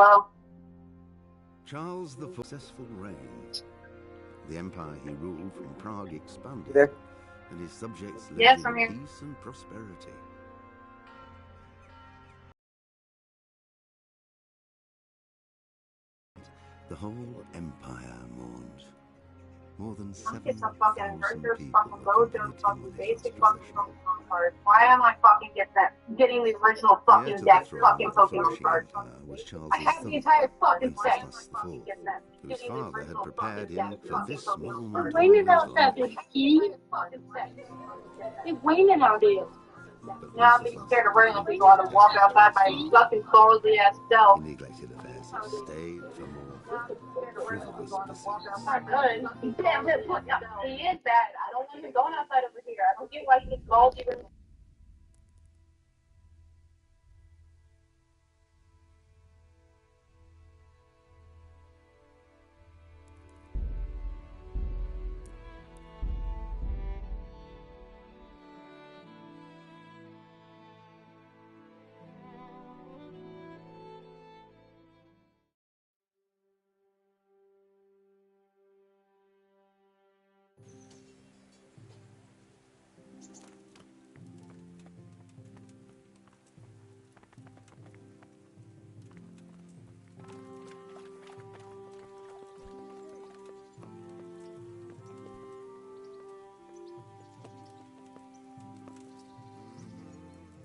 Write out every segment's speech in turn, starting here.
Hello? Charles the successful reign. The empire he ruled from Prague expanded, There. and his subjects lived Yes, I'm here. in peace and prosperity. The whole empire mourned. More than Get some fucking 7,000 burgers, people fucking loads of accompanied fucking him with basic his fucking procession. Pokemon cards. Why am I fucking getting the original The heir fucking to the deck throne fucking of the Pokemon flourishing cards? empire was I Charles's have the third, entire fucking set. Wenceslas the Fourth, whose Getting the father had original prepared fucking him deck for fucking this small Pokemon mortal cards. in Raining his out that life. bitch, kitty. It's raining out there. But Now I'm being Wenceslas scared of had rain been because I want to walk attached to outside his my father. fucking cowardly ass self. He neglected affairs of state for more frivolous pursuits. Not good. Damn, he is bad. I don't want him going outside over here. I don't get why he gets called even.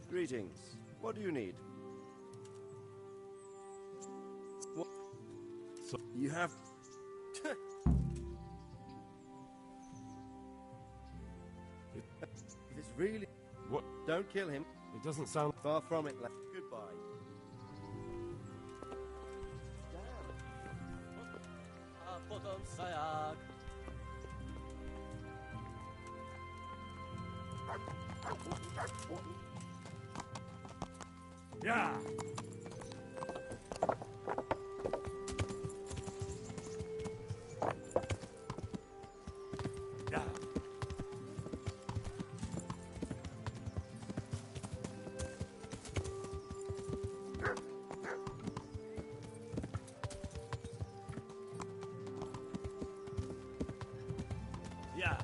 Greetings. What do you need? What? So you have... It's really... What? Don't kill him. It doesn't sound... Far from it. Goodbye. Yeah! Yeah! Yeah!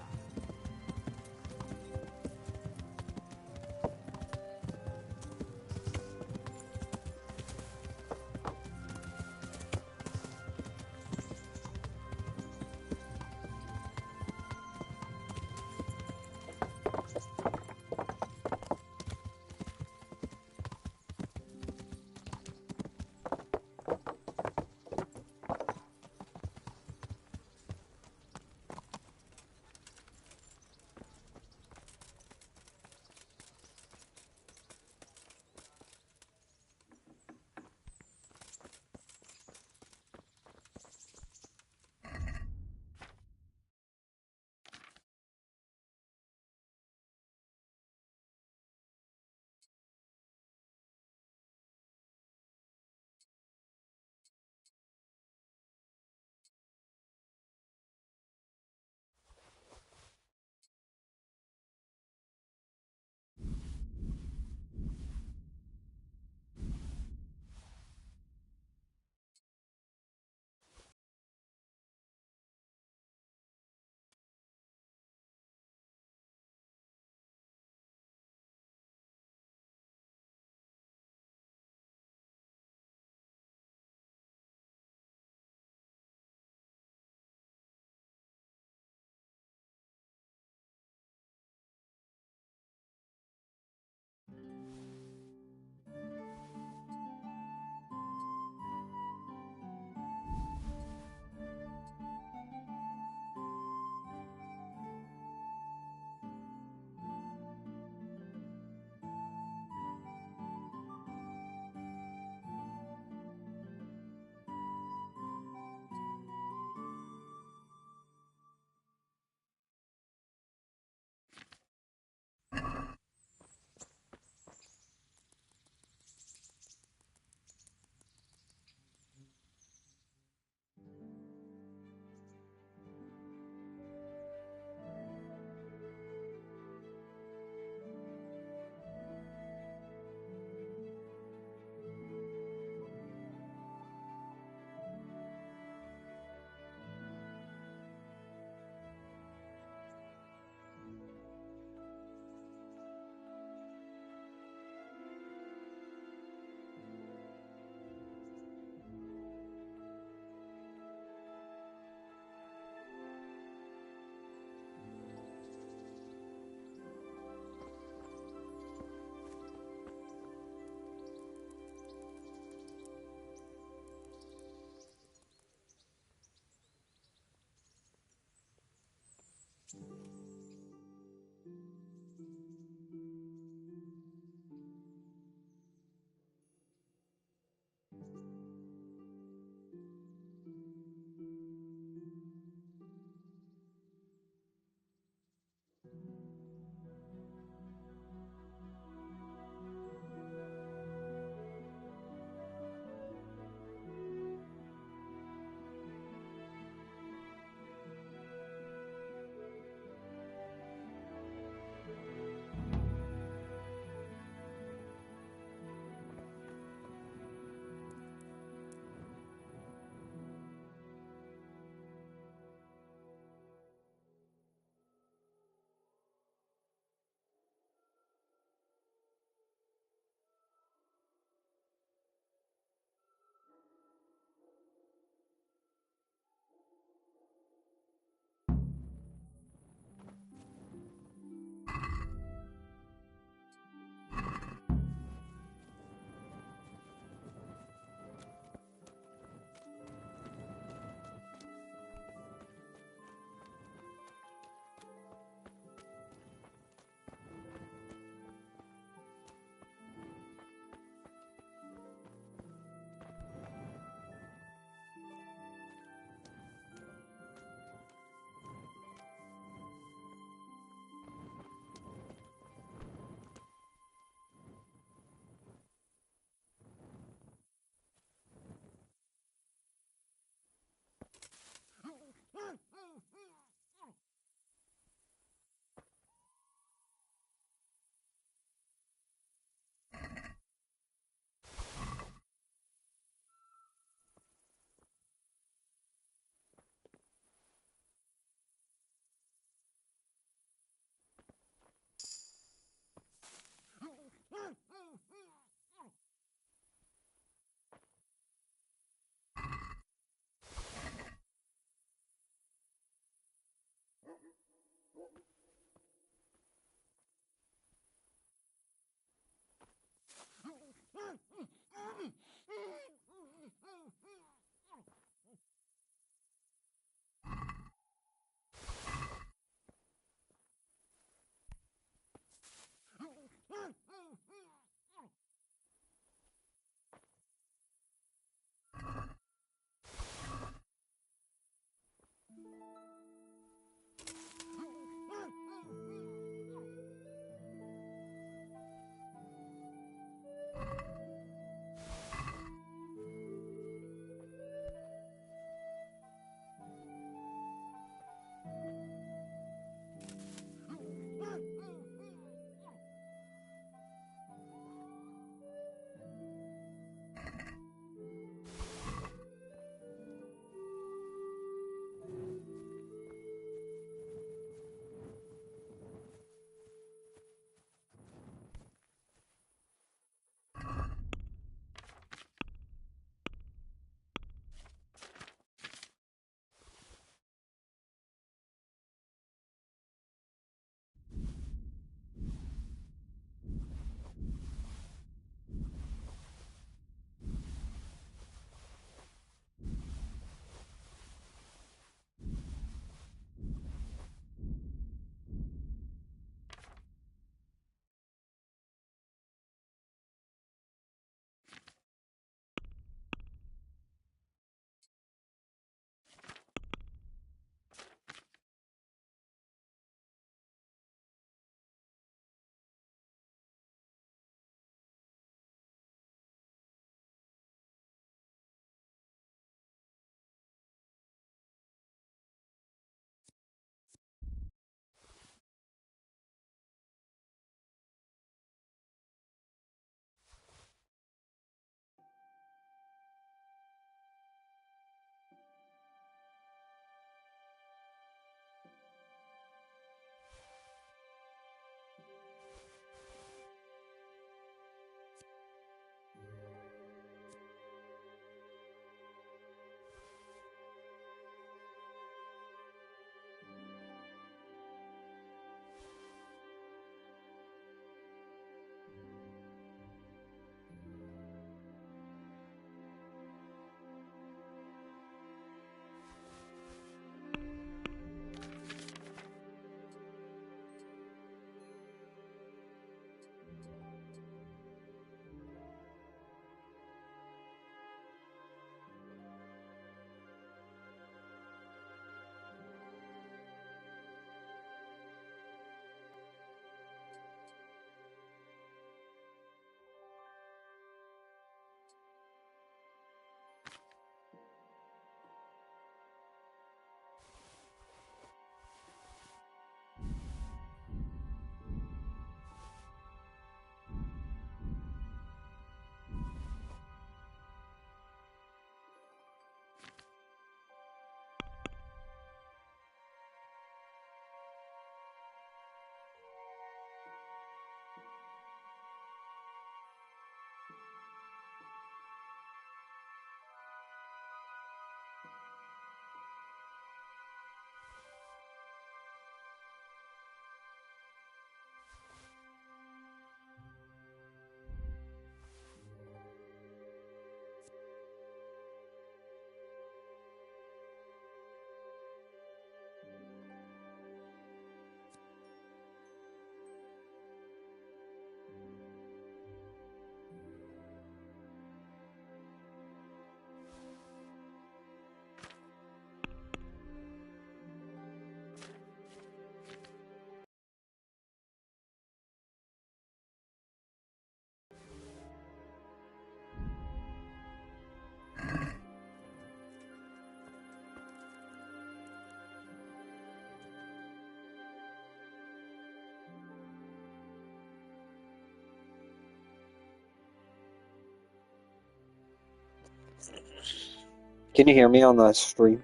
Can you hear me on the stream?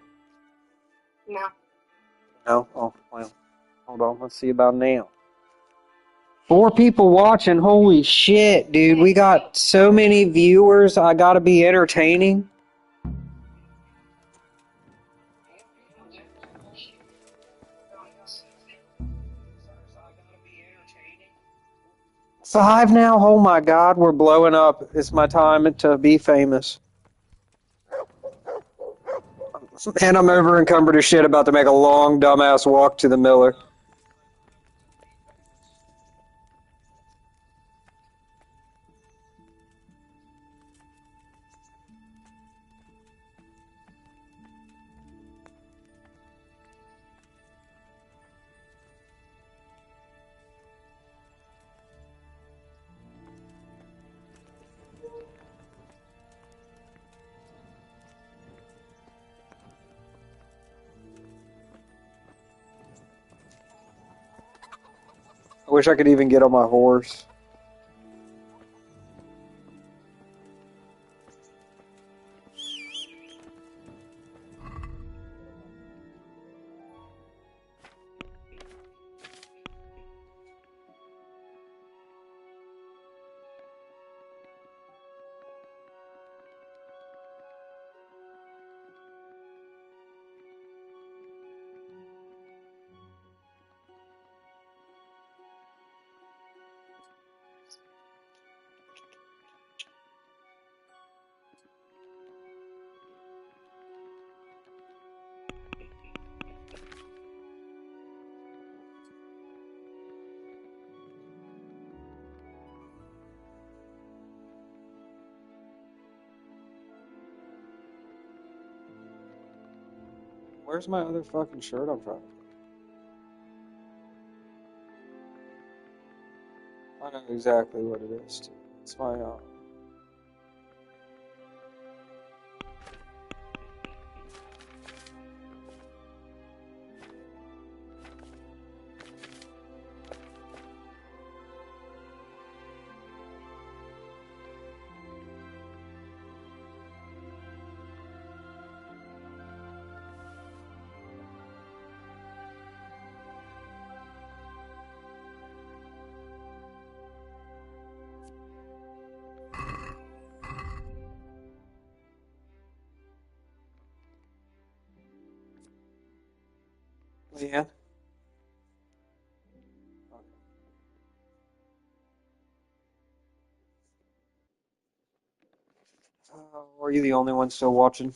No. No? Oh, well. Hold on. Let's see about now. 4 people watching. Holy shit, dude. We got so many viewers. I gotta be entertaining. 5 now? Oh my god, we're blowing up. It's my time to be famous. And I'm over encumbered as shit, about to make a long dumbass walk to the miller. I wish I could even get on my horse. Where's my other fucking shirt I'm trying to put? I know exactly what it is, too. It's my, yeah. Are you the only one still watching?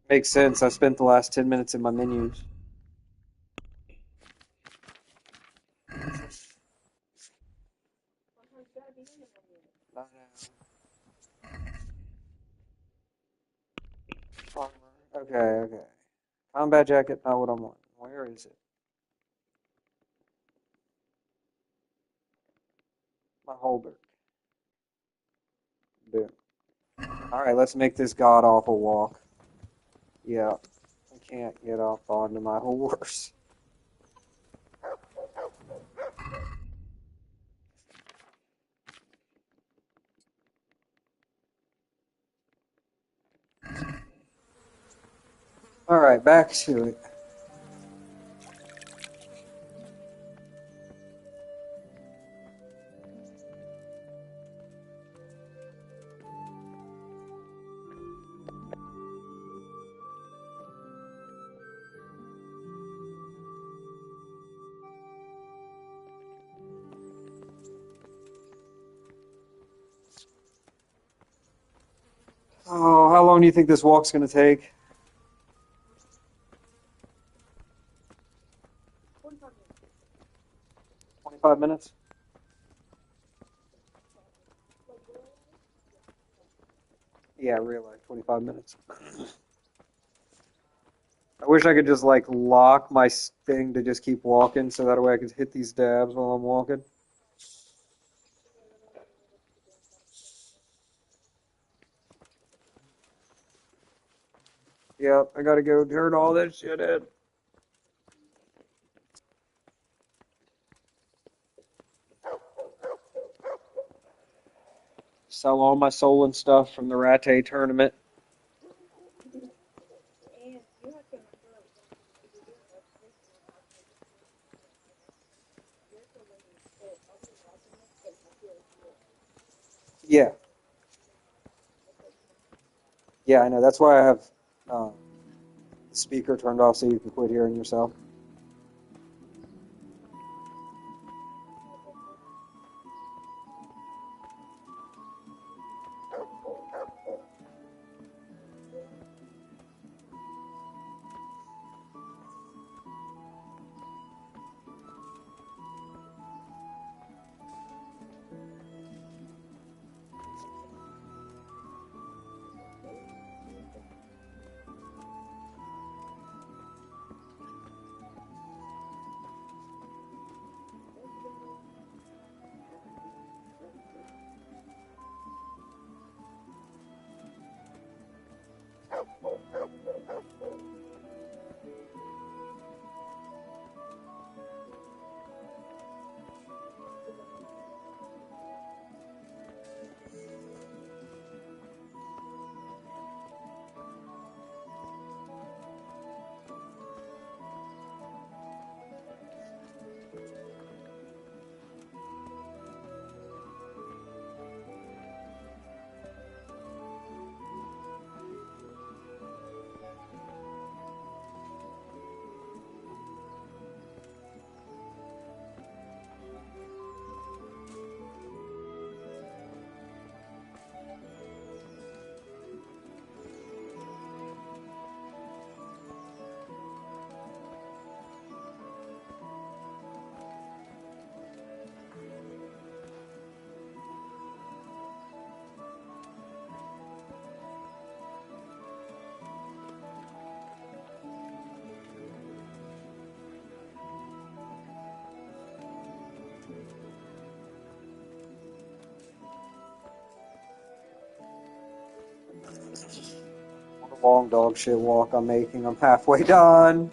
Makes sense. I spent the last 10 minutes in my menus. Okay, okay. Combat jacket, not what I'm wanting. Where is it? My holder. Boom. Alright, let's make this god-awful walk. Yeah. I can't get up onto my horse. Alright, back to it. Oh, how long do you think this walk's gonna take? 25 minutes? Yeah, real life, 25 minutes. I wish I could just like lock my thing to just keep walking so that way I could hit these dabs while I'm walking. Yep, I gotta go turn all that shit in. Sell all my soul and stuff from the Rattay tournament. Yeah. Yeah, I know. That's why I have the speaker turned off so you can quit hearing yourself. What a long dog shit walk I'm making. I'm halfway done.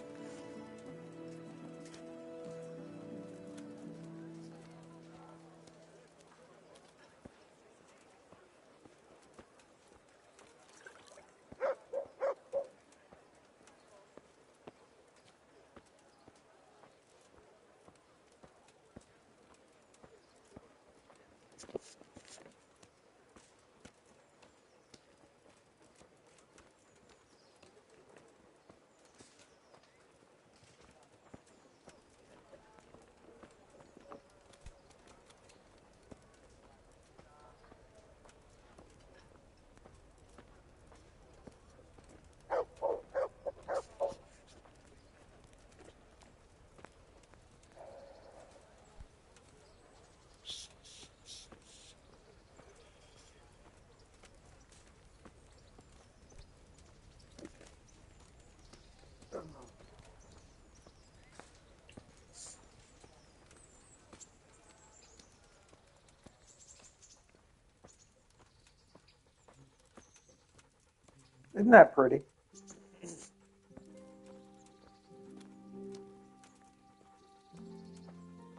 Isn't that pretty?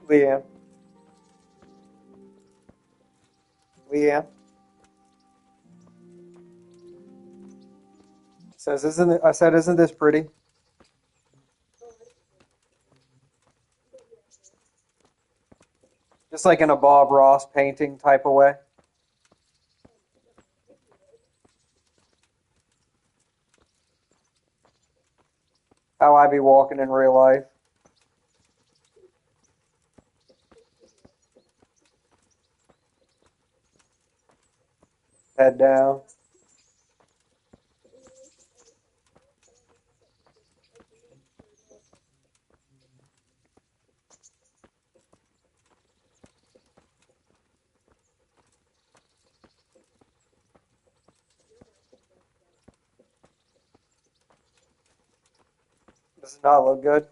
Leanne. Leanne. Says, isn't it? I said, isn't this pretty? Just like in a Bob Ross painting type of way. How I be walking in real life. Head down. Does it not look good?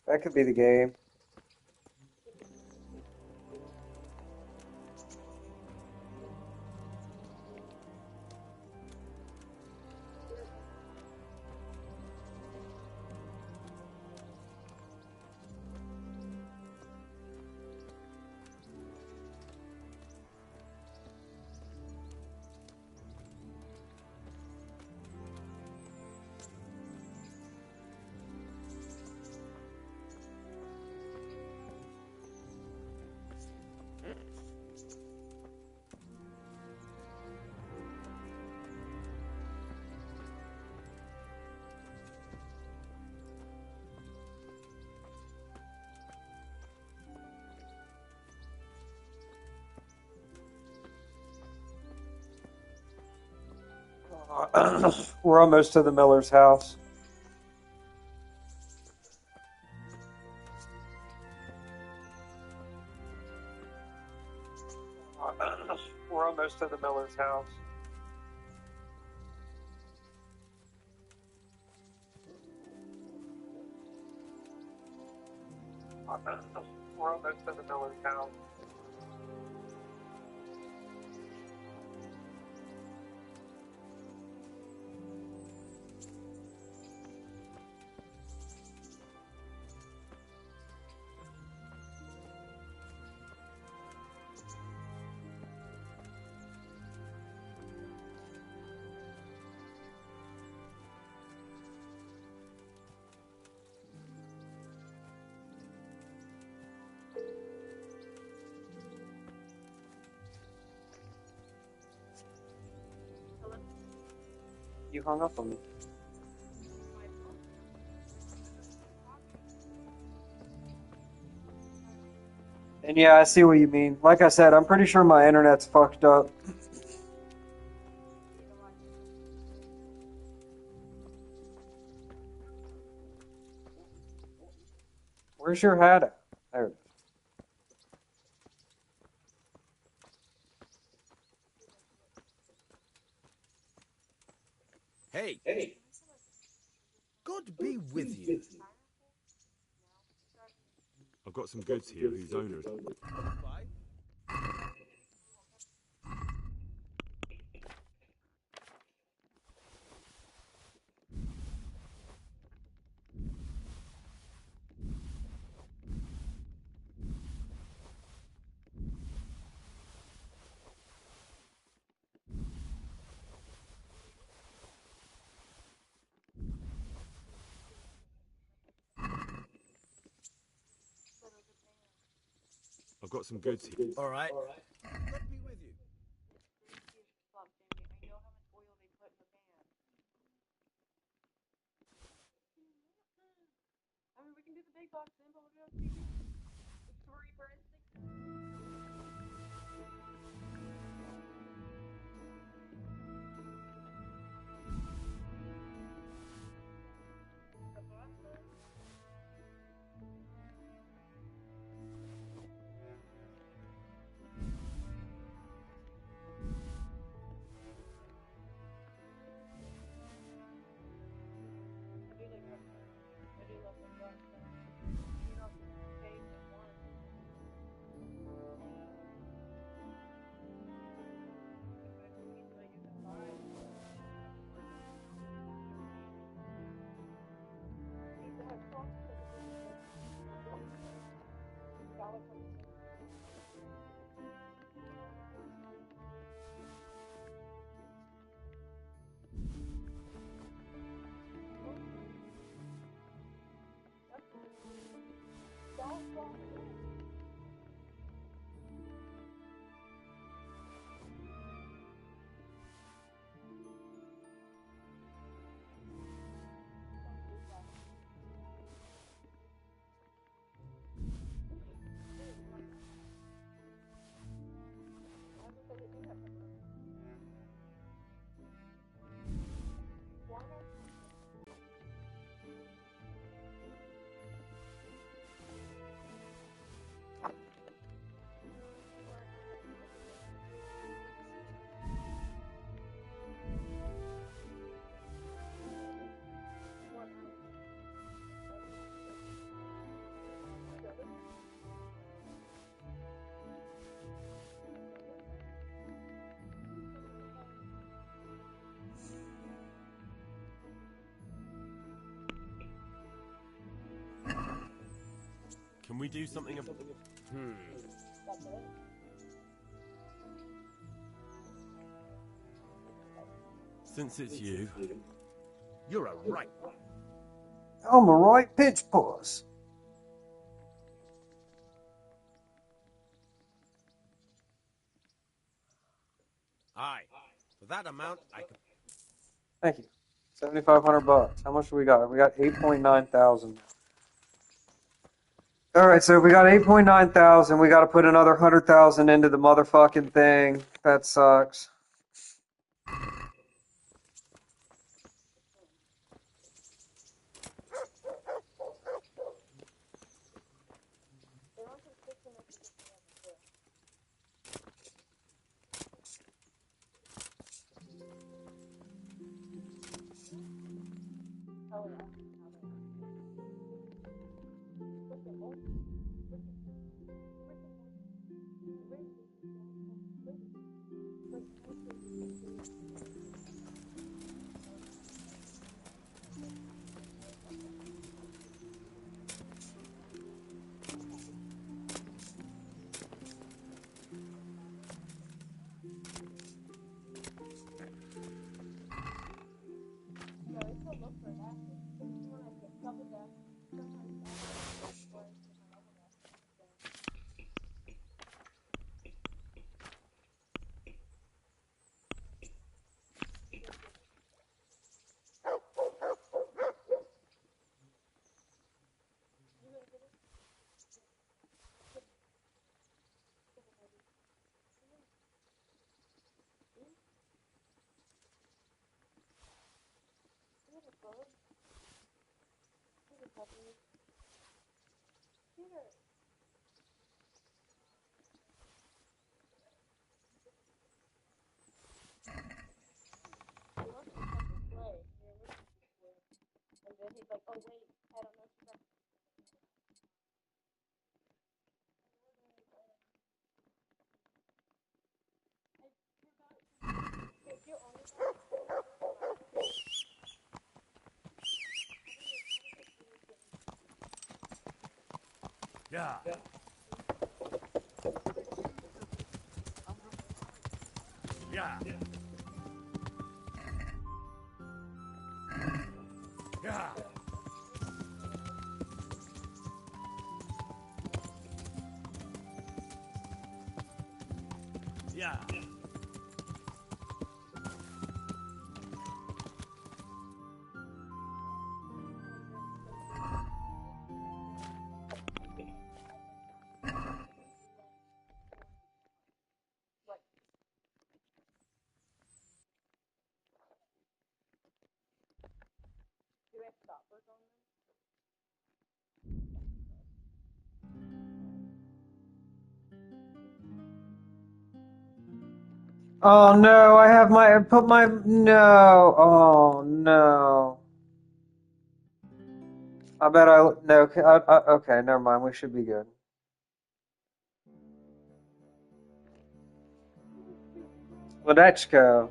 That could be the game. We're almost to the Miller's house. We're almost to the Miller's house. We're almost to the Miller's house. You hung up on me. And yeah, I see what you mean. Like I said, I'm pretty sure my internet's fucked up. Where's your hat at? There it is. Hey. Good God be with you. I've got some goods here whose owners. Bye. I've got some goods here. All right. God be with you. I mean, we can do the big box then, but we'll do it on TV. Three breadsticks. Can we do something about... Since it's you... You're a right. I'm a right pitch puss. Aye. For that amount, I can... Thank you. $7,500. How much do we got? We got 8.9 thousand. All right, so if we got 8.9 thousand, we got to put another 100,000 into the motherfucking thing. That sucks. then he's like, oh wait, I don't know if you got. Yeah. Yeah. Yeah. Yeah. Do we have stoppers on them? Oh no, no. Oh no. I bet no. Okay, never mind. We should be good. Let's go.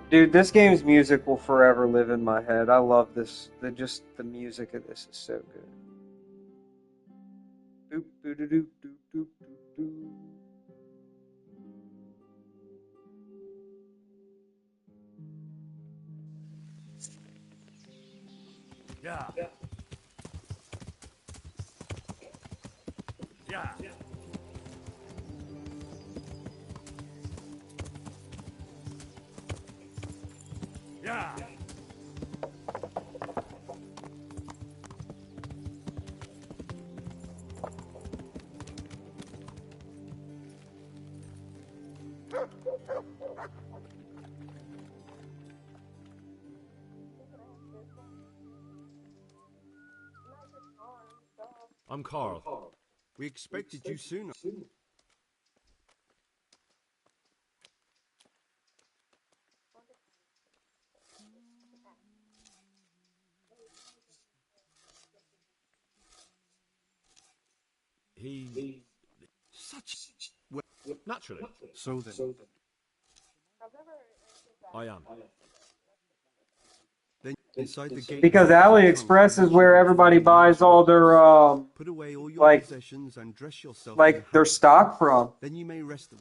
Dude, this game's music will forever live in my head. I love this. The music of this is so good. Doop, doop, doop, doop, doop, doop, doop. Yeah. Yeah. Yeah. I'm Carl. We expected you sooner. He... Such... Well, Naturally. so then, I am. then inside the gate... Because AliExpress is where everybody buys all their Put away all your like possessions and dress yourself like their stock from. Then you may rest a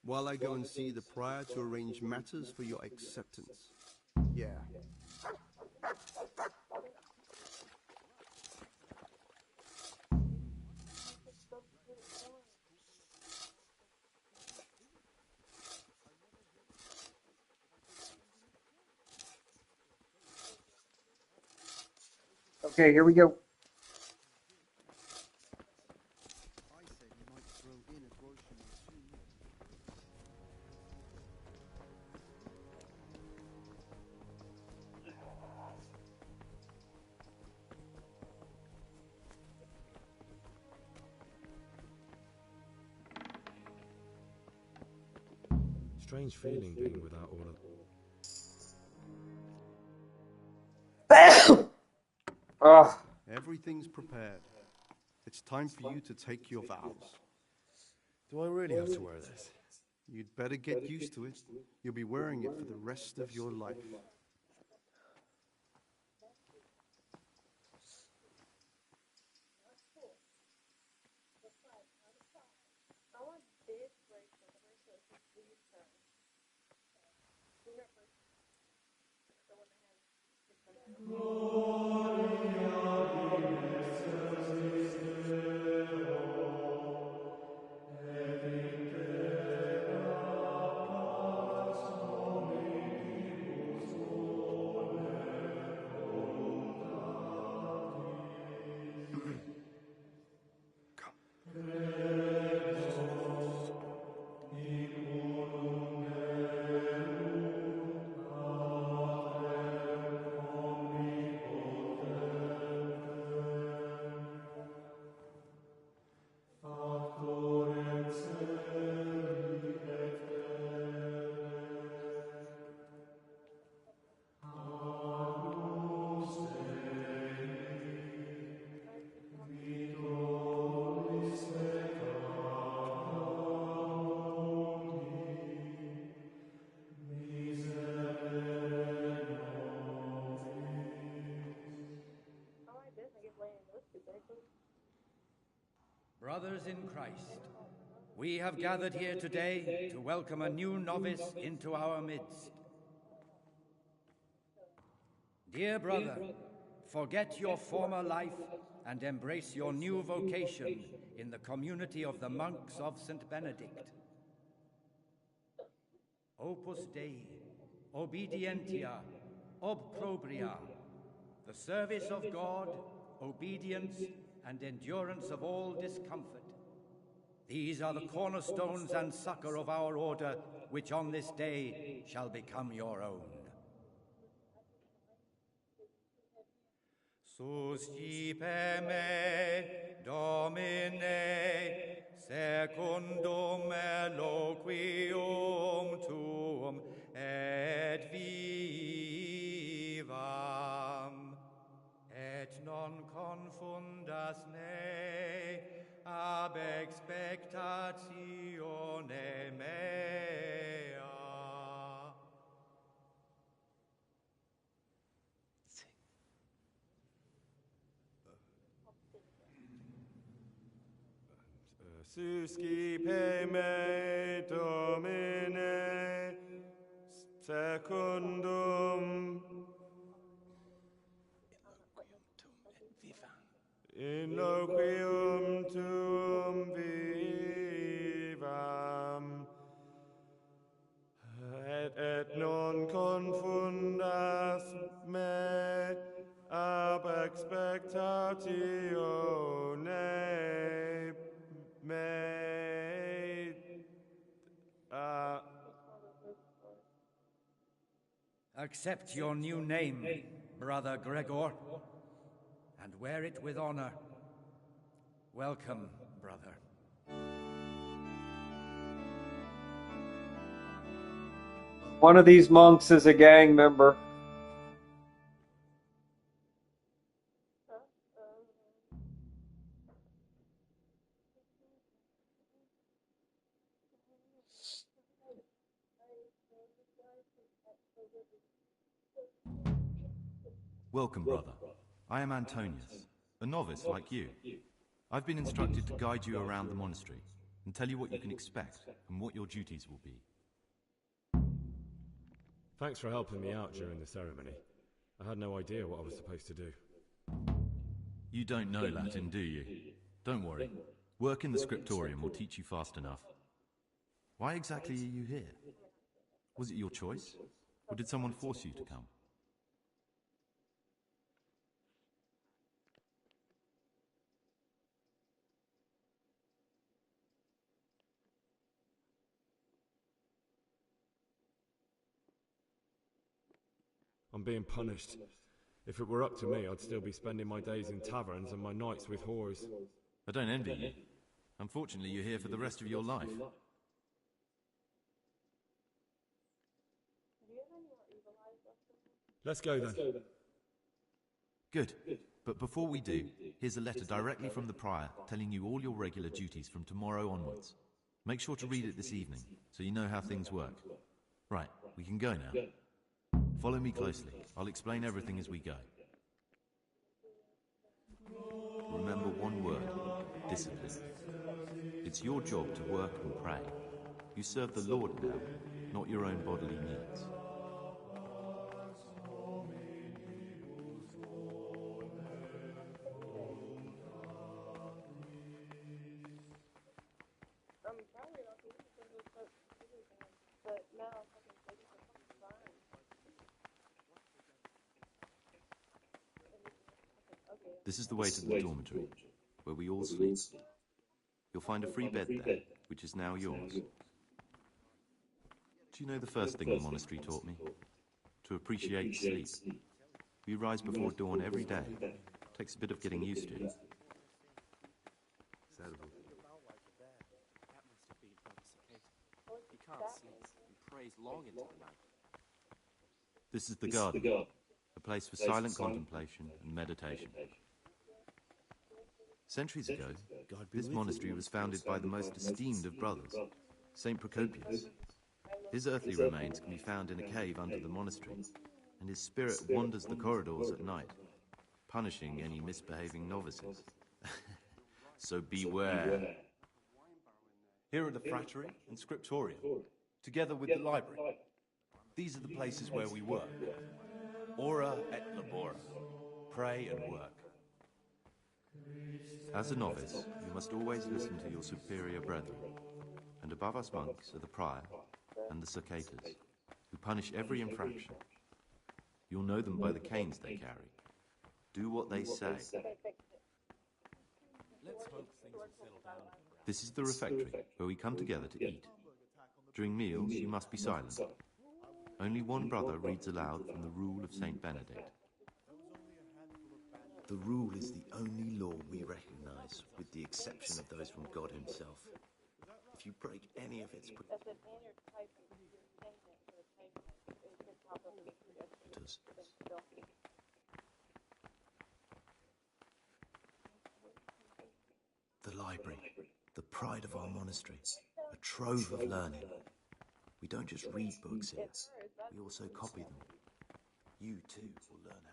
while I go and see the prior to arrange matters for your acceptance. Yeah. Okay, here we go. I said you might throw in a groschen or two. Strange feeling being without all of... Ugh. Everything's prepared. It's time for you to take your vows. Do I really have to wear this? You'd better get used to it. You'll be wearing it for the rest of your life. Brothers in Christ, we have gathered here today to welcome a new novice into our midst. Dear brother, forget your former life and embrace your new vocation in the community of the monks of St. Benedict. Opus Dei, obedientia, obprobria, the service of God, obedience, and endurance of all discomfort. These are the cornerstones and succor of our order, which on this day shall become your own. Suscipe me, Domine, secundum eloquium tuum, et vivam, et non confundas me, ab expectatione mea. Suscipe me, Domine, secundum eloquium tuum vivam, et non confundas me ab expectatione mea. Accept your new name, Brother Gregor, and wear it with honor. Welcome, brother. One of these monks is a gang member. Welcome, brother. I am Antonius, a novice like you. I've been instructed to guide you around the monastery and tell you what you can expect and what your duties will be. Thanks for helping me out during the ceremony. I had no idea what I was supposed to do. You don't know Latin, do you? Don't worry. Work in the scriptorium will teach you fast enough. Why exactly are you here? Was it your choice? Or did someone force you to come? I'm being punished. If it were up to me, I'd still be spending my days in taverns and my nights with whores. I don't envy you. Unfortunately, you're here for the rest of your life. Let's go then. Good. But before we do, here's a letter directly from the prior telling you all your regular duties from tomorrow onwards. Make sure to read it this evening, so you know how things work. Right, we can go now. Follow me closely. I'll explain everything as we go. Remember one word: discipline. It's your job to work and pray. You serve the Lord now, not your own bodily needs. This is the way to the dormitory, where we all sleep. You'll find a free bed there, which is now yours. Do you know the first thing the monastery taught me? To appreciate sleep. We rise before dawn every day. Takes a bit of getting used to. This is the garden, a place for silent contemplation and meditation. Centuries ago, this monastery was founded by the most esteemed of brothers, Saint Procopius. His earthly remains can be found in a cave under the monastery, and his spirit wanders the corridors at night, punishing any misbehaving novices. So beware. Here are the Frattery and Scriptorium, together with the library. These are the places where we work. Ora et labora. Pray and work. As a novice, you must always listen to your superior brethren. And above us monks are the prior and the Circaetors, who punish every infraction. You'll know them by the canes they carry. Do what they say. This is the refectory, where we come together to eat. During meals, you must be silent. Only one brother reads aloud from the Rule of Saint Benedict. The rule is the only law we recognize, with the exception of those from God himself. If you break any of its... The library, the pride of our monastery, a trove of learning. We don't just read books here, we also copy them. You too will learn how.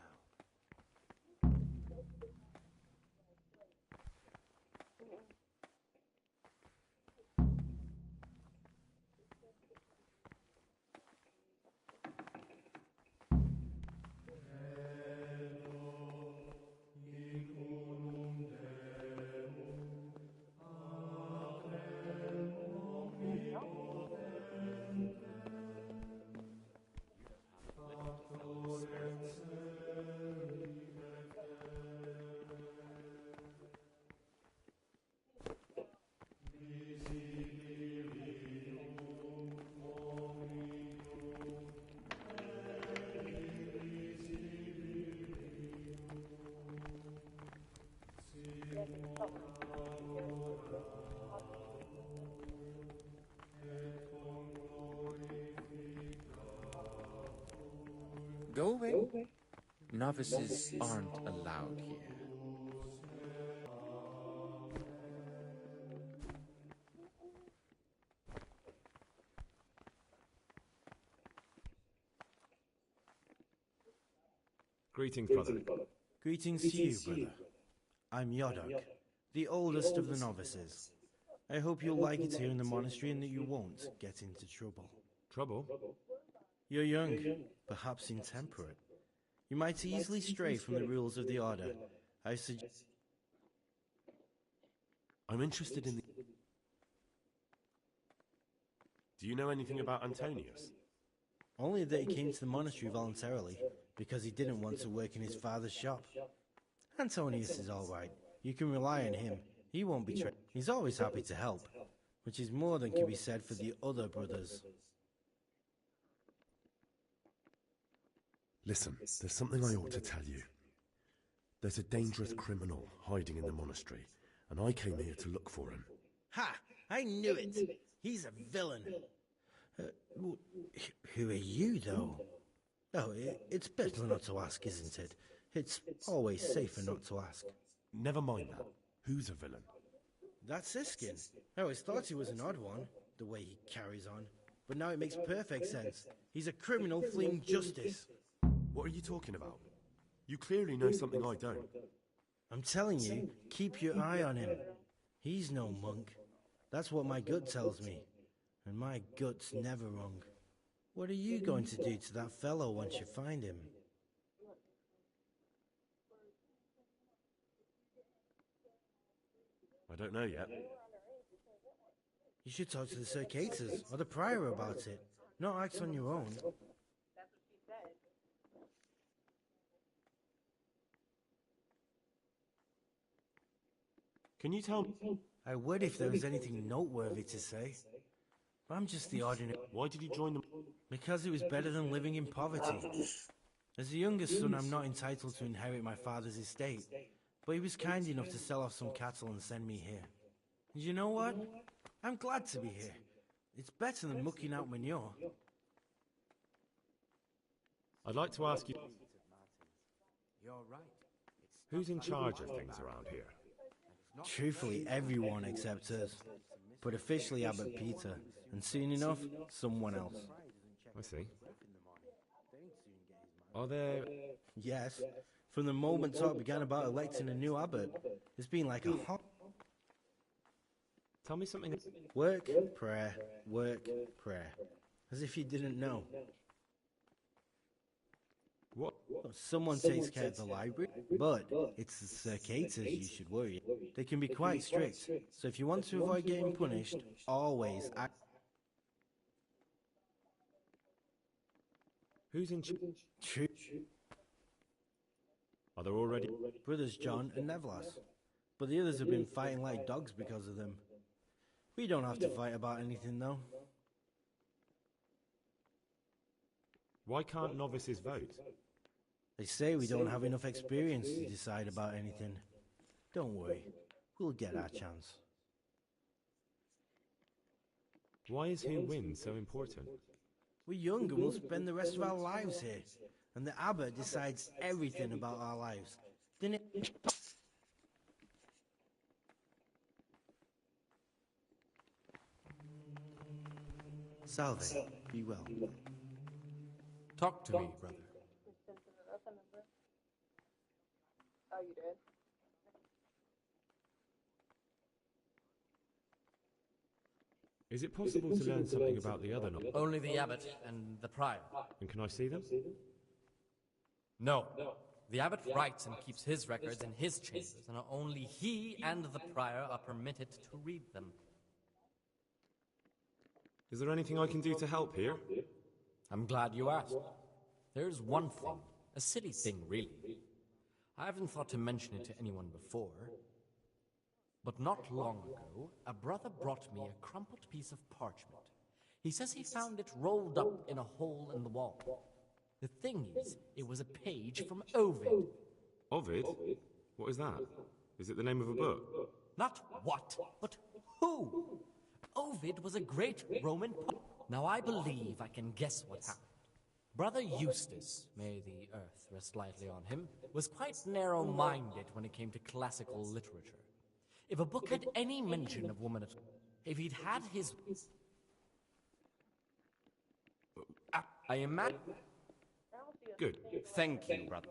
Go away. Novices aren't allowed here. Greetings, brother. Greetings to you, brother. I'm Yodok, the oldest of the novices. I hope you'll like it here in the monastery and that you won't get into trouble. Trouble? You're young, perhaps intemperate. You might easily stray from the rules of the order. I suggest... I'm interested in the... Do you know anything about Antonius? Only that he came to the monastery voluntarily, because he didn't want to work in his father's shop. Antonius is all right. You can rely on him. He won't betray. He's always happy to help, which is more than can be said for the other brothers. Listen, there's something I ought to tell you. There's a dangerous criminal hiding in the monastery, and I came here to look for him. Ha! I knew it! He's a villain. Who are you, though? Oh, it's better not to ask, isn't it? It's always safer not to ask. Never mind that. Who's a villain? That's Siskin. I always thought he was an odd one, the way he carries on. But now it makes perfect sense. He's a criminal fleeing justice. What are you talking about? You clearly know something I don't. I'm telling you, keep your eye on him. He's no monk. That's what my gut tells me. And my gut's never wrong. What are you going to do to that fellow once you find him? I don't know yet. You should talk to the Circaetors or the prior about it. Not act on your own. Can you tell me? I would if there was anything noteworthy to say. But I'm just the ordinary... Why did you join them? Because it was better than living in poverty. As the youngest son, I'm not entitled to inherit my father's estate. But he was kind enough to sell off some cattle and send me here. And you know what? I'm glad to be here. It's better than mucking out manure. I'd like to ask you... You're right. Who's in charge of things around here? Truthfully, everyone except us. But officially Abbot Peter, and soon enough, someone else. I see. Are there... Yes. From the moment talk began about electing a new abbot, it's been like a hot... Tell me something. Work, prayer, work, prayer. As if you didn't know. What? Someone takes care of the library, but it's the circators you should worry. They can be quite strict, so if you want to avoid getting punished, always act. Who's in True. Are there already Brothers John and Nevlas. But the others have been fighting like dogs because of them. We don't have to fight about anything, though. Why can't novices vote? They say we don't have enough experience to decide about anything. Don't worry, we'll get our chance. Why is who wins so important? We're young and we'll spend the rest of our lives here. And the abbot decides everything about our lives. Didn't it? Salve, be well. Talk to me, brother. Oh, you did? Is it possible to learn something about the other novices? Only the abbot and the prior. And can I see them? No. The abbot writes and keeps his records in his chambers, and only he and the prior are permitted to read them. Is there anything I can do to help here? I'm glad you asked. There's one thing, a silly thing really. I haven't thought to mention it to anyone before, but not long ago, a brother brought me a crumpled piece of parchment. He says he found it rolled up in a hole in the wall. The thing is, it was a page from Ovid. Ovid? What is that? Is it the name of a book? Not what, but who? Ovid was a great Roman poet. Now I believe I can guess what happened. Brother Eustace, may the earth rest lightly on him, was quite narrow-minded when it came to classical literature. If a book had any mention of woman at all, if he'd had his... I imagine... Good. Thank you, brother.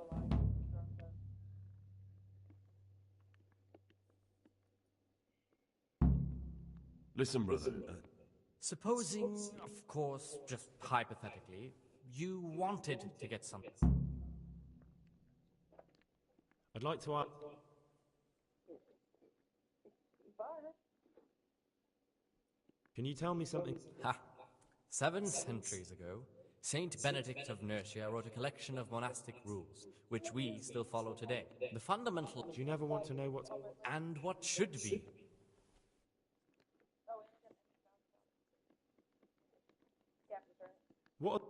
Listen, brother. Supposing, of course, just hypothetically, you wanted to get something. I'd like to ask... Can you tell me something? Ha! 7 centuries ago, Saint Benedict of Nursia wrote a collection of monastic rules, which we still follow today. The fundamental... Do you never want to know what... And what should be. What?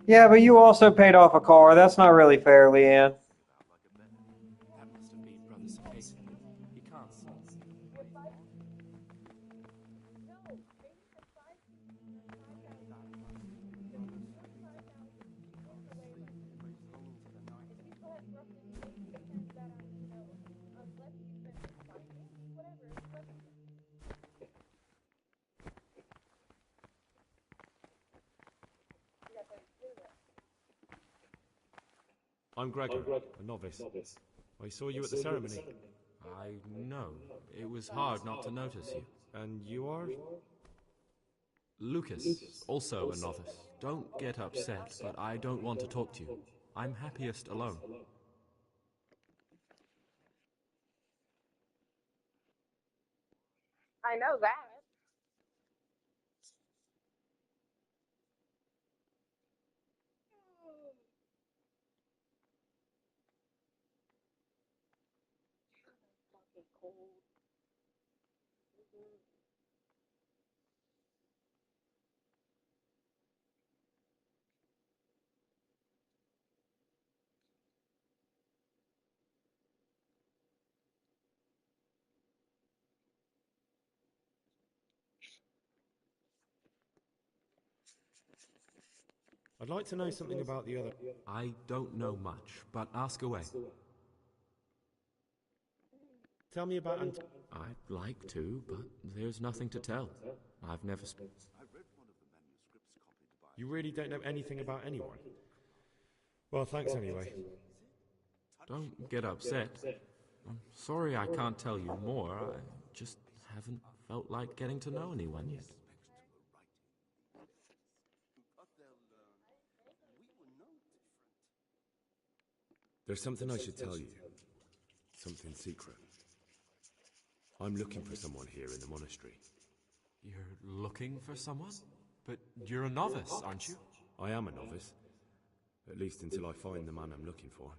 Yeah, but you also paid off a car. That's not really fair, Leanne. That must have been Brother Space. He can't see. I'm Gregor, a novice. I saw you at the ceremony. I know. It was hard not to notice you. And you are? Lucas, also a novice. Don't get upset, but I don't want to talk to you. I'm happiest alone. I know that. Fucking cold. I'd like to know something about the other... I don't know much, but ask away. Tell me about I'd like to, but there's nothing to tell. I've never You really don't know anything about anyone? Well, thanks anyway. Don't get upset. I'm sorry I can't tell you more. I just haven't felt like getting to know anyone yet. There's something I should tell you. Something secret. I'm looking for someone here in the monastery. You're looking for someone? But you're a novice, aren't you? I am a novice. At least until I find the man I'm looking for.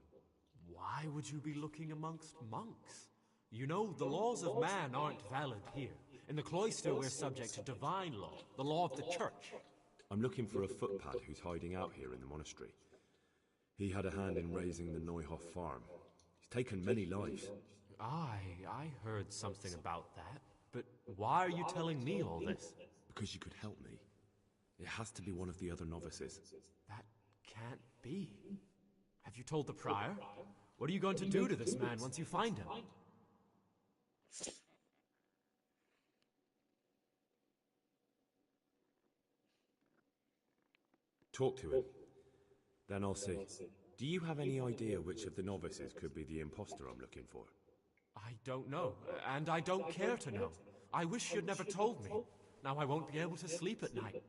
Why would you be looking amongst monks? You know, the laws of man aren't valid here. In the cloister, we're subject to divine law, the law of the church. I'm looking for a footpad who's hiding out here in the monastery. He had a hand in raising the Neuhoff farm. He's taken many lives. I heard something about that. But why are you telling me all this? Because you could help me. It has to be one of the other novices. That can't be. Have you told the prior? What are you going to do to this man once you find him? Talk to him. Then I'll see. Do you have any idea which of the novices could be the imposter I'm looking for? I don't know, and I don't care to know. I wish you'd never told me. Now I won't be able to sleep at night.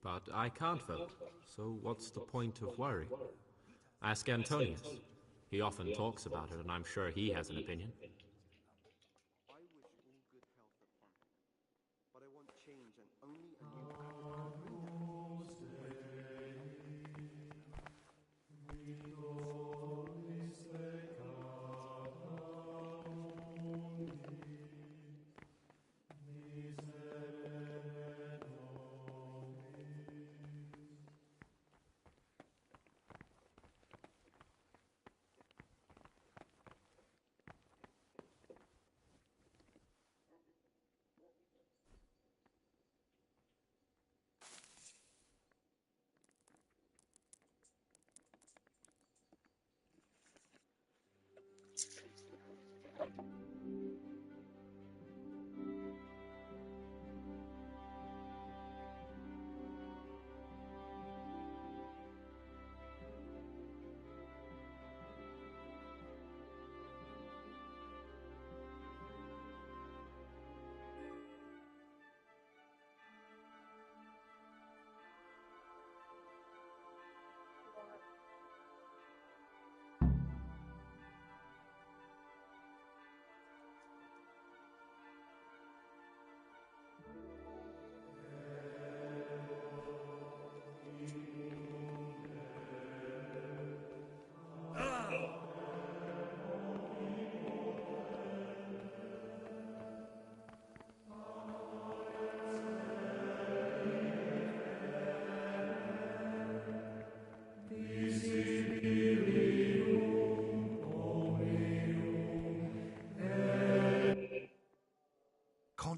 But I can't vote, so what's the point of worry? Ask Antonius. He often talks about it, and I'm sure he has an opinion. I wish all good health upon him, but I want change and only a new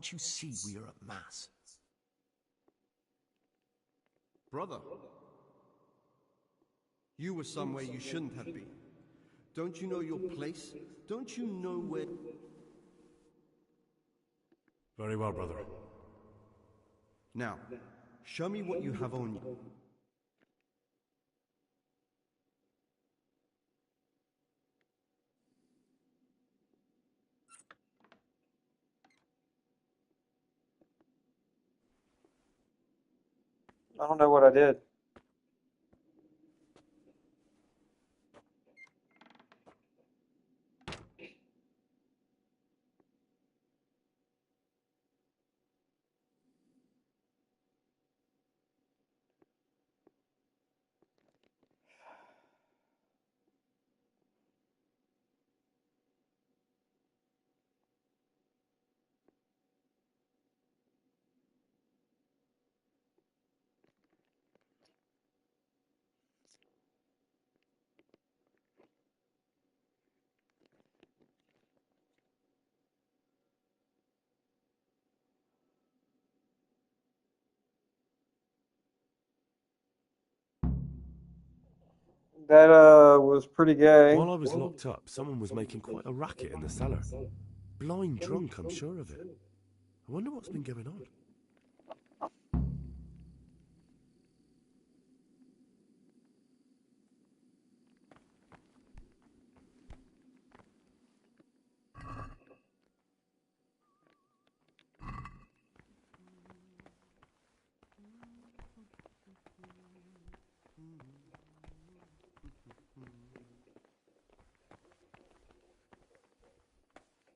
Can't you see we are at Mass? Brother, you were somewhere you shouldn't have been. Don't you know your place? Don't you know where... Very well, brother. Now, show me what you have on you. I don't know what I did. That was pretty gay. While I was locked up, someone was making quite a racket in the cellar. Blind drunk, I'm sure of it. I wonder what's been going on.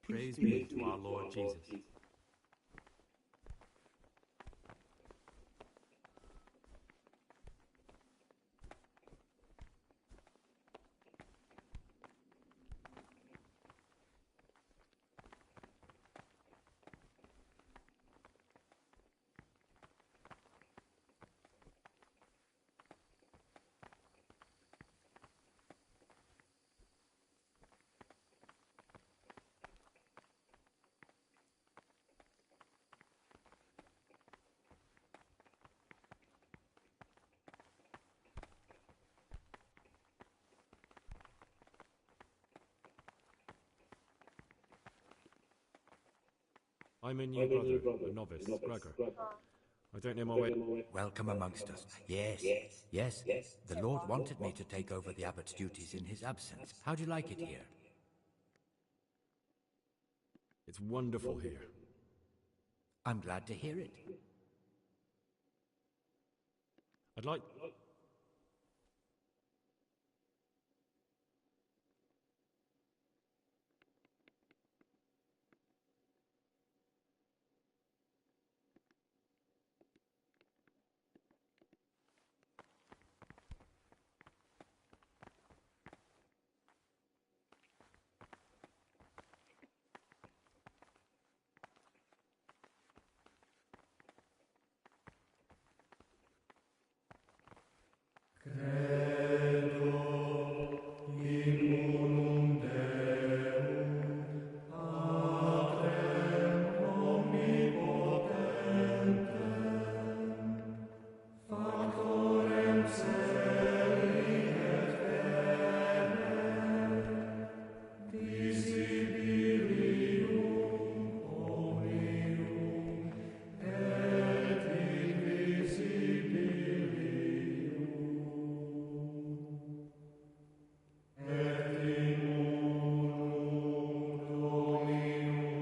Praise be to our Lord Jesus. I'm a new brother, a novice, Gregor. I don't know my way. Welcome amongst us. Yes, yes. The Lord wanted me to take over the abbot's duties in his absence. How do you like it here? It's wonderful here. I'm glad to hear it. I'd like...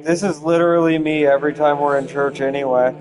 This is literally me every time we're in church anyway.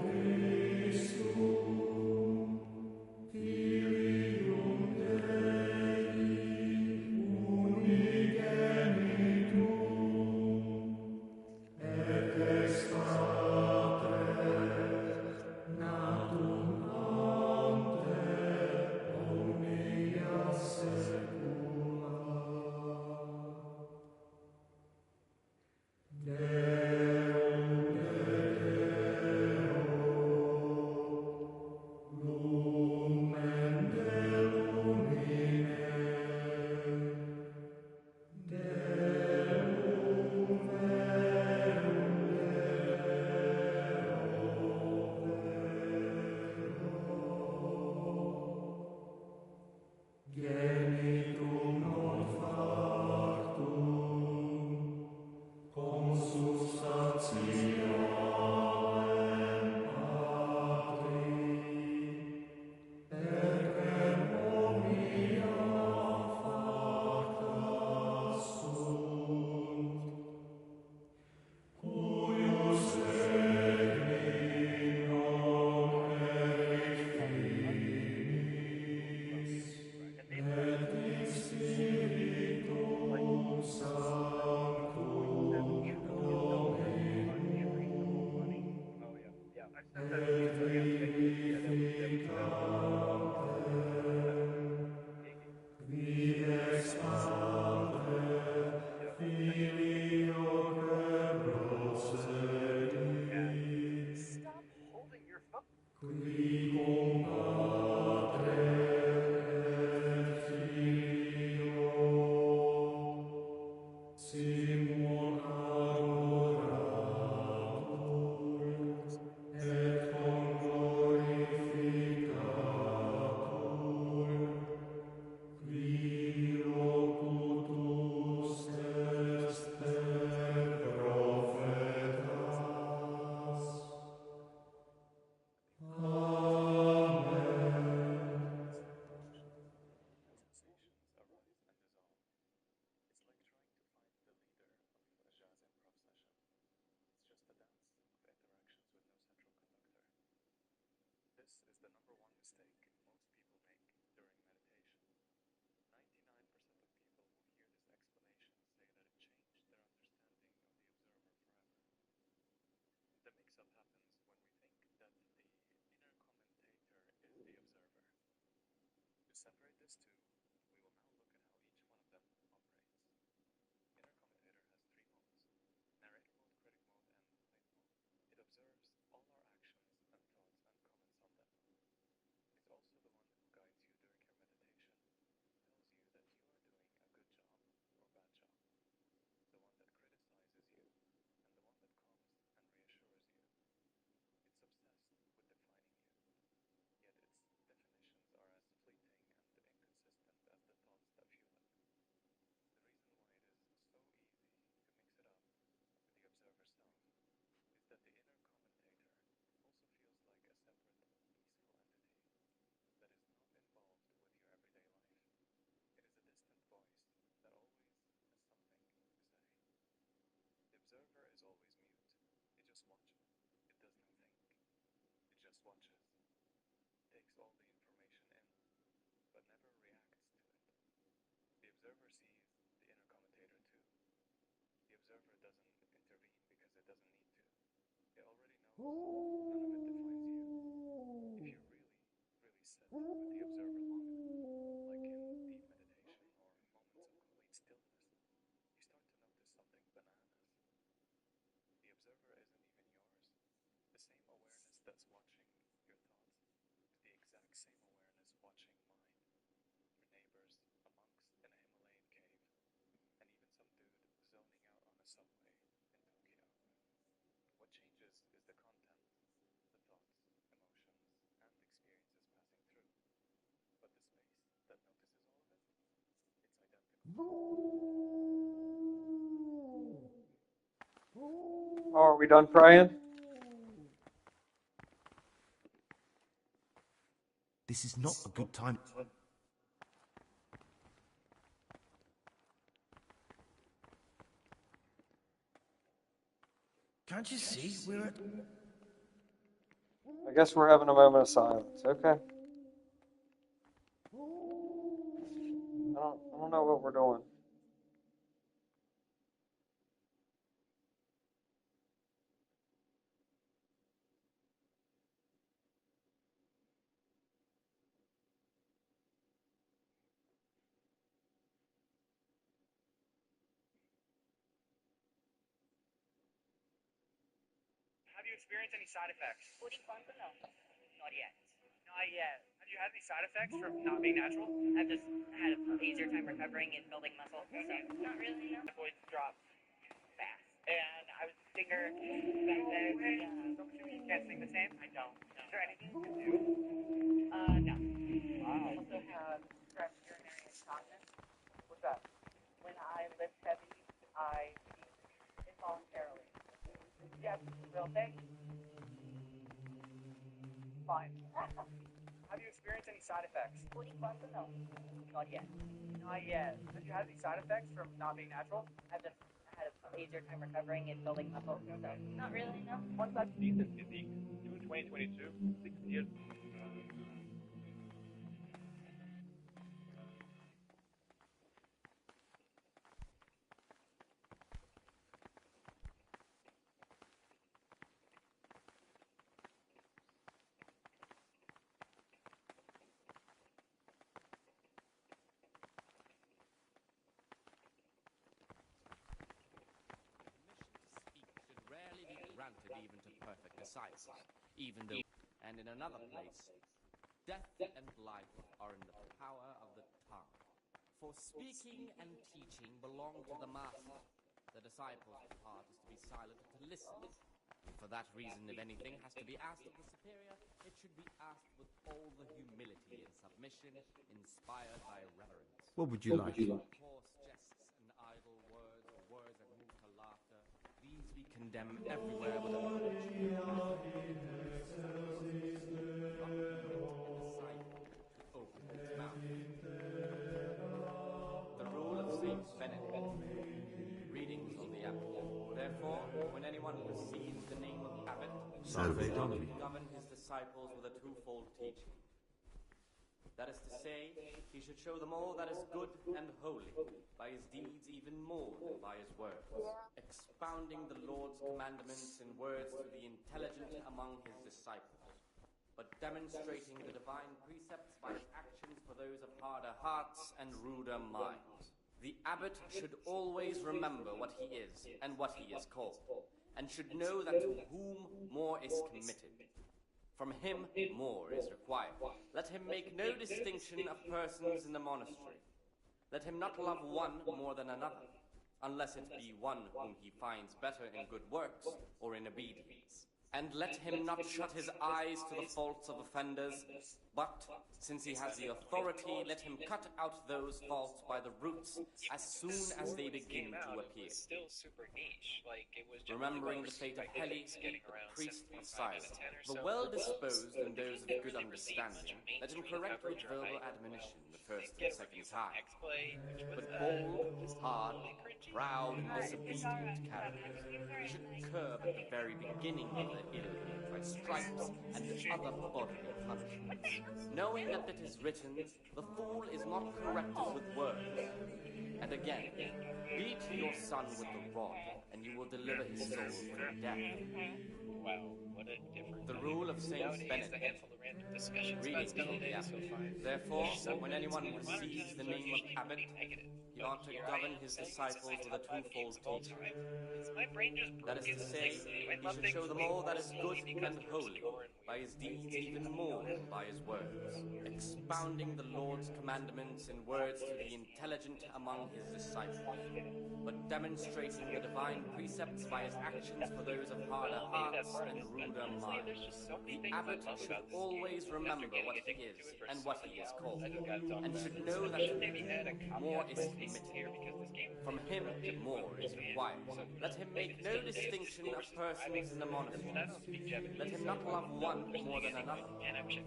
separate these two, we will now look at how each one of them operates. Inner Commentator has three modes: narrate mode, critic mode, and think mode. It observes all our actions and thoughts and comments on them. It's also the one who guides you during your meditation, tells you that you are doing a good job or bad job, the one that criticizes you, and the one that calms and reassures you. It's obsessed with defining you, yet its definitions are as fleeting and inconsistent as the thoughts that fuel it. The reason why it is so easy to mix it up with the observer self is that the inner commentator also feels like a separate, peaceful entity that is not involved with your everyday life. It is a distant voice that always has something to say. The observer is always mute. It just watches. It does not think. It just watches. Takes all the information in, but never reacts to it. The observer sees the inner commentator too. The observer doesn't intervene because it doesn't need to. It already knows none of it defines you. If you really sit with the observer long enough, like in deep meditation or moments of complete stillness, you start to notice something bananas. The observer isn't even yours. The same awareness that's watching your thoughts is the exact same awareness watching mine, your neighbors, a monks in a Himalayan cave, and even some dude zoning out on a subway in Tokyo. What changes is the content, the thoughts, emotions, and experiences passing through. But the space that notices all of it, it's identical. Oh, are we done praying? This is not a good time. Can't you see? We're at... I guess we're having a moment of silence. Okay. I don't know what we're doing. Have you experienced any side effects? No. Not yet. Not yet. Have you had any side effects from not being natural? I've just had an easier time recovering and building muscle. So not really, no. My voice dropped Fast. and I was a singer back then. So I'm assuming you can't sing the same? I don't. Is there anything you can do? No. Wow. I also have stress urinary incontinence. What's that? When I lift heavy, I pee involuntarily. Yes, real thing? Fine. Have you experienced any side effects? No. Not yet. Not yet. Have you had any side effects from not being natural? I've just had an easier time recovering and building muscle. So not really, no. Once I've seen this physique, June 2022, 6 years. Should rarely be granted even to perfect disciples, even though, and in another place, death and life are in the power of the tongue. For speaking and teaching belong to the master. The disciple's part is to be silent, to listen. And for that reason, if anything has to be asked of the superior, it should be asked with all the humility and submission inspired by reverence. What would you like? Coarse jests and idle words, or words that move to laughter, these we condemn everywhere with a open its mouth. The rule of Saint Benedict. Readings on the abbot. Therefore, when anyone receives the name of abbot, Salve Domini govern his disciples with a twofold teaching. That is to say, he should show them all that is good and holy, by his deeds even more than by his words, expounding the Lord's commandments in words to the intelligent among his disciples. but demonstrating the divine precepts by his actions for those of harder hearts and ruder minds. The abbot should always remember what he is and what he is called, and should know that to whom more is committed, from him more is required. Let him make no distinction of persons in the monastery. Let him not love one more than another, unless it be one whom he finds better in good works or in obedience. And let him not shut his eyes to the faults of offenders, but, since he has the authority, let him cut out those faults by the roots as soon as they begin to appear. Still super niche. Like, it was Remembering the fate of Heli, the priest of Silas, the well-disposed and those of good understanding, let him correct with verbal admonition the first and second time. But bold, hard, proud, and disobedient characters he should curb at the very beginning of their ill by stripes and other bodily punishments, knowing that it is written, the fool is not corrected with words. And again, beat your son with the rod, and you will deliver his soul from death. Wow, what a difference. The rule of Saint Benedict. Reading from the abbot. Therefore, when anyone receives the name of abbot, he ought to govern his disciples with a twofold teaching. That is to say, he should show them all that is good and holy, by his deeds even more than by his words, expounding the Lord's commandments in words to the intelligent among his disciples, but demonstrating the divine precepts by his actions for those of harder hearts and ruder minds. The abbot should always remember what he is and what he is called, and should know that more is committed. From him, more is required. Let him make no distinction of persons in the monastery. Let him not love one more than another,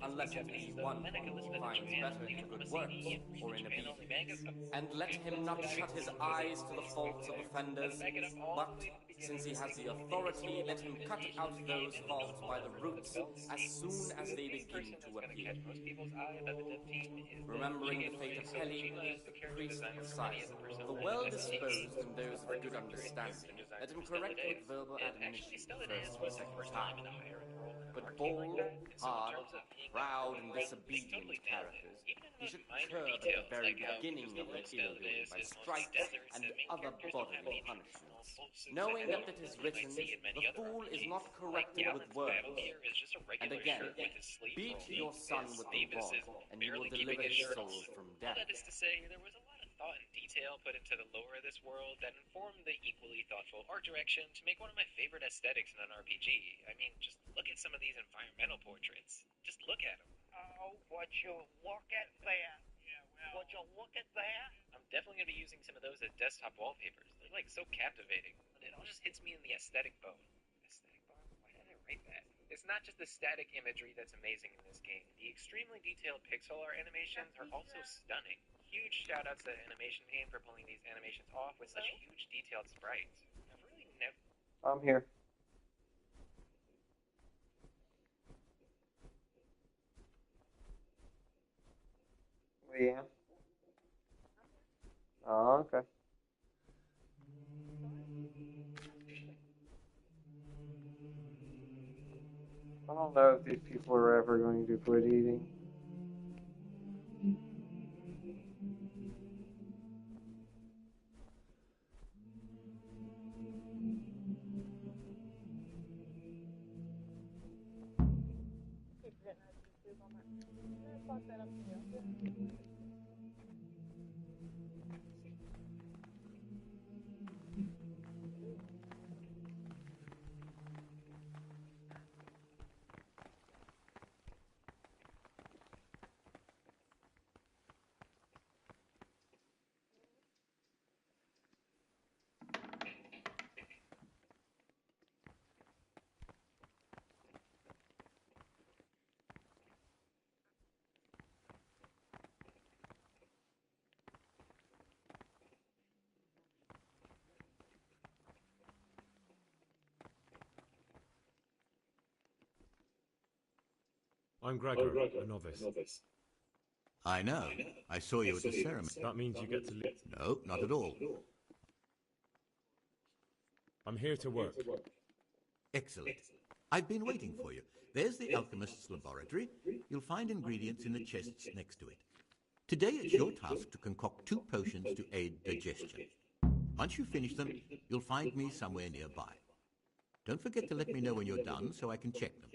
unless it be one whom he finds better in good works or in obedience. And let him not shut his eyes to the faults of offenders, but, since he has the authority, let him cut out those faults by the roots as soon as they begin to appear. Remembering the fate of Heli, the priest of Silas, the well-disposed and those of good understanding, let him correct with verbal admonition the first and second time. But bold, hard, proud, and disobedient characters he should curb at the very beginning of their ill-doing by stripes and other bodily punishments, knowing that it is written, the fool is not corrected with words. And again, beat your son with the rod, and you will deliver his soul from death. That is to say, there was a lot of thought and detail put into the lore of this world that informed the equally thoughtful art direction to make one of my favorite aesthetics in an RPG. I mean, just look at some of these environmental portraits. Just look at them. Oh, would you look at that? Yeah, well... Would you look at that? I'm definitely going to be using some of those as desktop wallpapers. They're, like, so captivating. But it all just hits me in the aesthetic bone. Aesthetic bone? Why did I write that? It's not just the static imagery that's amazing in this game. The extremely detailed pixel art animations are also stunning. Huge shout-outs to the animation team for pulling these animations off with such huge detailed sprites. I've really never... I'm here. Yeah. Oh, okay. I don't know if these people are ever going to quit eating. I'm Gregor, a novice. I know. I saw you at the ceremony. That means you get to leave. No, not at all. I'm here to work. Excellent. I've been waiting for you. There's the alchemist's laboratory. You'll find ingredients in the chests next to it. Today it's your task to concoct 2 potions to aid digestion. Once you finish them, you'll find me somewhere nearby. Don't forget to let me know when you're done so I can check them.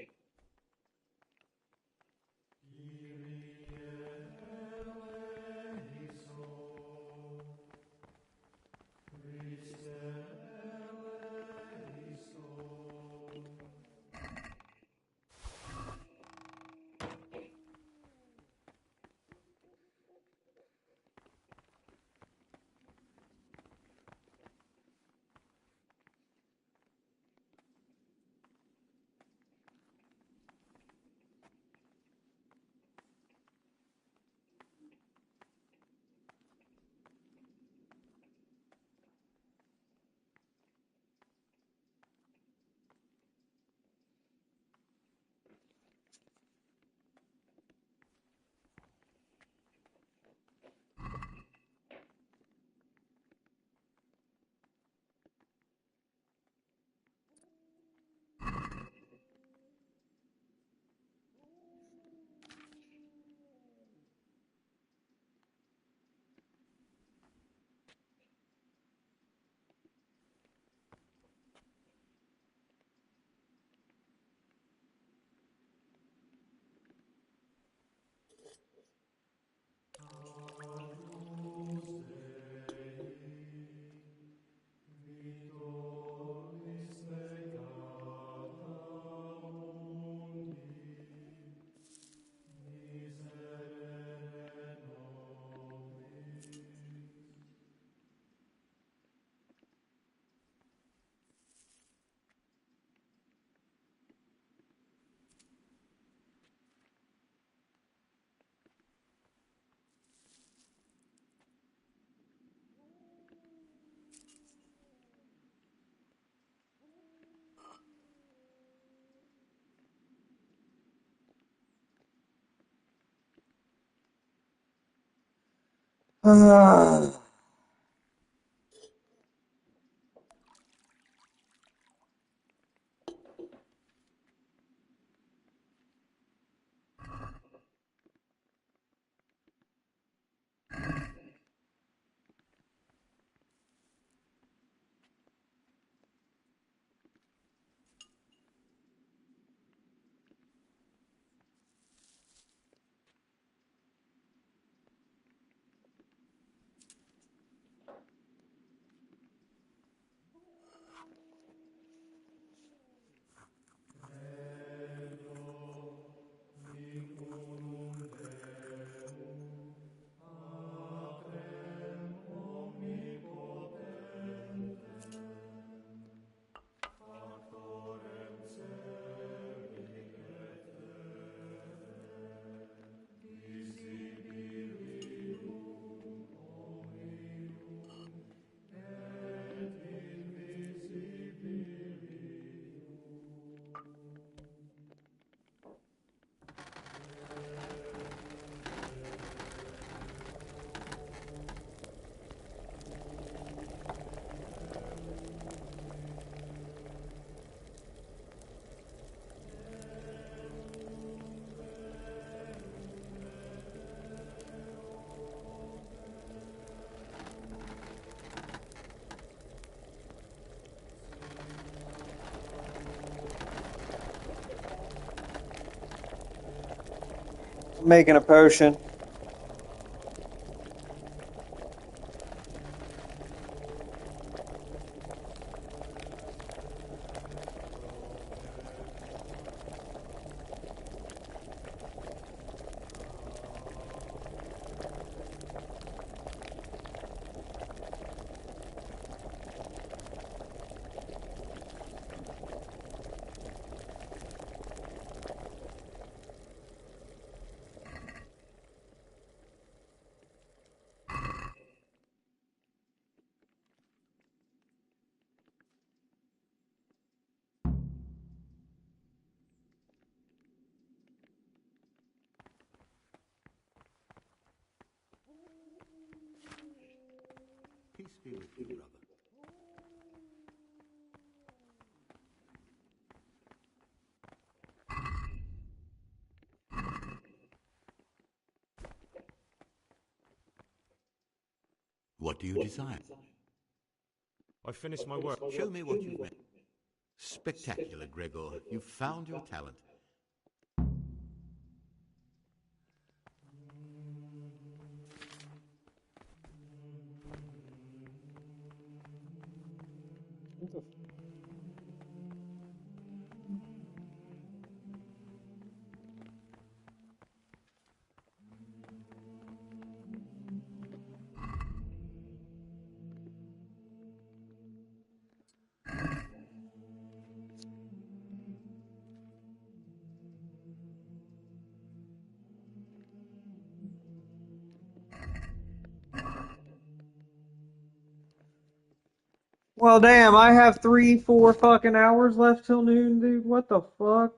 Making a potion. Peace be with you, brother. What do you desire? I finished my work. Show me what you've made. Spectacular, Gregor. You've found your talent. Well, damn, I have 3-4 fucking hours left till noon, dude. What the fuck?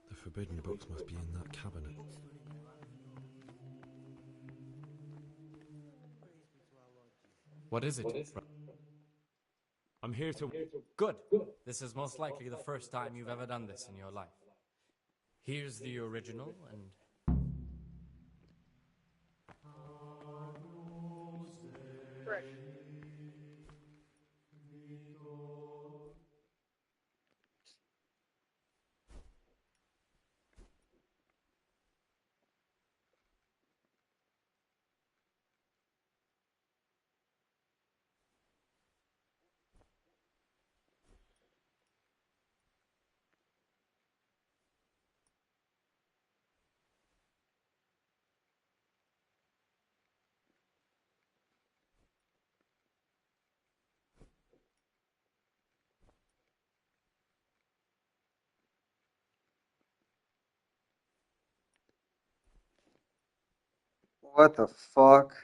The forbidden books must be in that cabinet. What is it? I'm here to... Good. This is most likely the first time you've ever done this in your life. Here's the original, and... What the fuck?